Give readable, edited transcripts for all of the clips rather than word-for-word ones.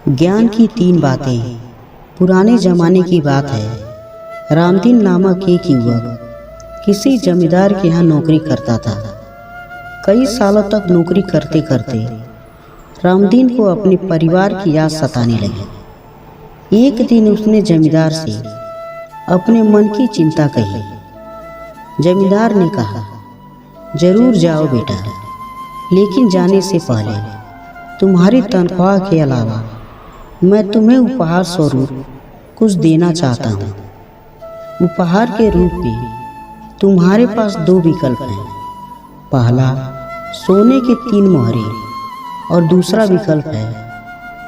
ज्ञान की 3 बातें। पुराने जमाने की बात है। रामदीन नामक एक युवक किसी जमींदार के यहाँ नौकरी करता था। कई सालों तक नौकरी करते करते रामदीन को अपने परिवार की याद सताने लगी। एक दिन उसने जमींदार से अपने मन की चिंता कही। जमींदार ने कहा, जरूर जाओ बेटा, लेकिन जाने से पहले तुम्हारी तनख्वाह के अलावा मैं तुम्हें उपहार स्वरूप कुछ देना चाहता हूँ। उपहार के रूप में तुम्हारे पास 2 विकल्प हैं। पहला, सोने के 3 मोहरे और दूसरा विकल्प है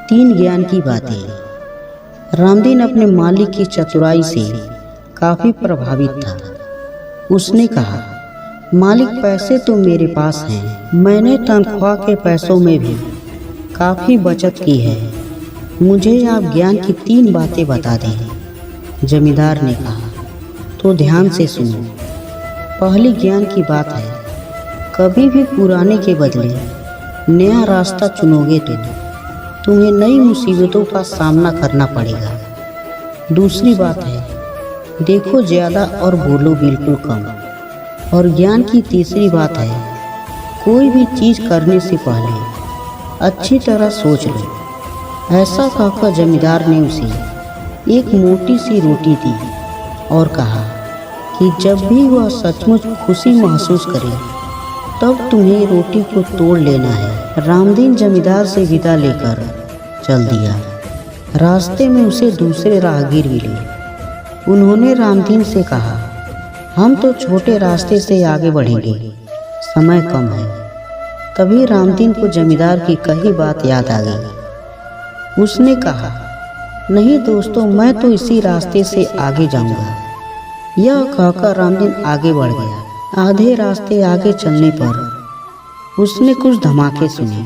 3 ज्ञान की बातें। रामदीन अपने मालिक की चतुराई से काफ़ी प्रभावित था। उसने कहा, मालिक, पैसे तो मेरे पास हैं। मैंने तनख्वाह के पैसों में भी काफ़ी बचत की है। मुझे आप ज्ञान की 3 बातें बता दें। जमींदार ने कहा, तो ध्यान से सुनो। पहली ज्ञान की बात है, कभी भी पुराने के बदले नया रास्ता चुनोगे तो तुम्हें नई मुसीबतों का सामना करना पड़ेगा। दूसरी बात है, देखो ज़्यादा और बोलो बिल्कुल कम। और ज्ञान की तीसरी बात है, कोई भी चीज़ करने से पहले अच्छी तरह सोच लो। ऐसा कहकर जमींदार ने उसे एक मोटी सी रोटी दी और कहा कि जब भी वह सचमुच खुशी महसूस करे तब तुम्हें रोटी को तोड़ लेना है। रामदीन जमींदार से विदा लेकर चल दिया। रास्ते में उसे दूसरे राहगीर मिले। उन्होंने रामदीन से कहा, हम तो छोटे रास्ते से आगे बढ़ेंगे, समय कम है। तभी रामदीन को जमींदार की कही बात याद आ गई। उसने कहा, नहीं दोस्तों, मैं तो इसी रास्ते से आगे जाऊंगा। यह कहकर रामदीन आगे बढ़ गया। आधे रास्ते आगे चलने पर उसने कुछ धमाके सुने।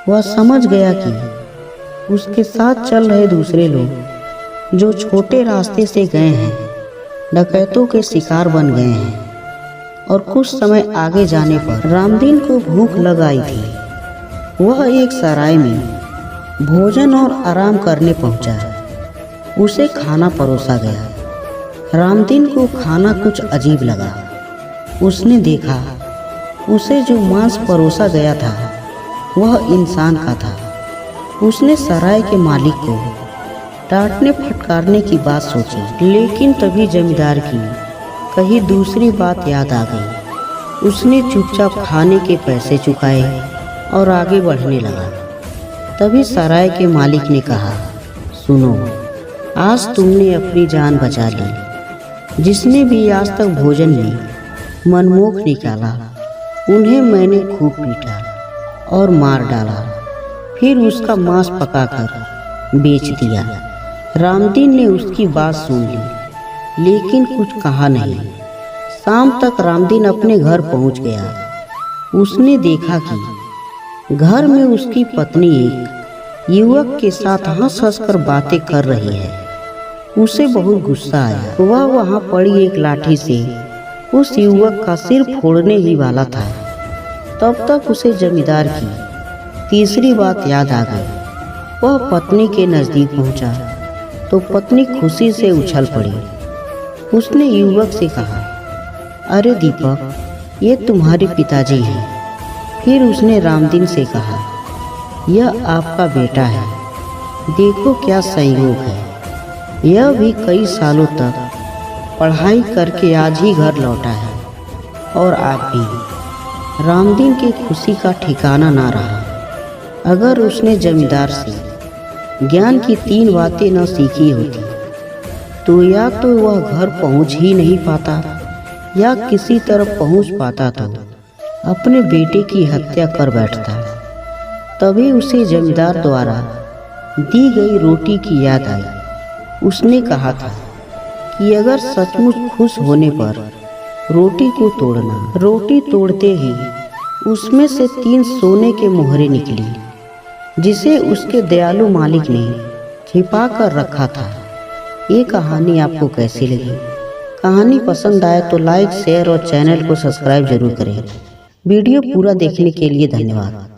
वह समझ गया कि उसके साथ चल रहे दूसरे लोग जो छोटे रास्ते से गए हैं, डकैतों के शिकार बन गए हैं। और कुछ समय आगे जाने पर रामदीन को भूख लग आई थी। वह एक सराय में भोजन और आराम करने पहुंचा। उसे खाना परोसा गया। रामदीन को खाना कुछ अजीब लगा। उसने देखा, उसे जो मांस परोसा गया था वह इंसान का था। उसने सराय के मालिक को डांटने फटकारने की बात सोची, लेकिन तभी जमींदार की कहीं दूसरी बात याद आ गई। उसने चुपचाप खाने के पैसे चुकाए और आगे बढ़ने लगा। तभी सराय के मालिक ने कहा, सुनो, आज तुमने अपनी जान बचा ली। जिसने भी आज तक भोजन में मनमोख निकाला उन्हें मैंने खूब पीटा और मार डाला, फिर उसका मांस पकाकर बेच दिया। रामदीन ने उसकी बात सुन ली, लेकिन कुछ कहा नहीं। शाम तक रामदीन अपने घर पहुंच गया। उसने देखा कि घर में उसकी पत्नी एक युवक के साथ हंस कर बातें कर रही है। उसे बहुत गुस्सा आया। वह वहां पड़ी एक लाठी से उस युवक का सिर फोड़ने ही वाला था। तब तक उसे जमींदार की तीसरी बात याद आ गई। वह पत्नी के नजदीक पहुंचा तो पत्नी खुशी से उछल पड़ी। उसने युवक से कहा, अरे दीपक, ये तुम्हारे पिताजी हैं। फिर उसने रामदीन से कहा, यह आपका बेटा है। देखो क्या संयोग है, यह भी कई सालों तक पढ़ाई करके आज ही घर लौटा है, और आप भी। रामदीन की खुशी का ठिकाना ना रहा। अगर उसने जमींदार से ज्ञान की 3 बातें न सीखी होती तो या तो वह घर पहुंच ही नहीं पाता, या किसी तरह पहुंच पाता तो अपने बेटे की हत्या कर बैठता। तभी उसे जमींदार द्वारा दी गई रोटी की याद आई। उसने कहा था कि अगर सचमुच खुश होने पर रोटी को तोड़ना। रोटी तोड़ते ही उसमें से 3 सोने के मोहरे निकली, जिसे उसके दयालु मालिक ने छिपा कर रखा था। ये कहानी आपको कैसी लगी? कहानी पसंद आए तो लाइक, शेयर और चैनल को सब्सक्राइब जरूर करें। वीडियो पूरा देखने के लिए धन्यवाद।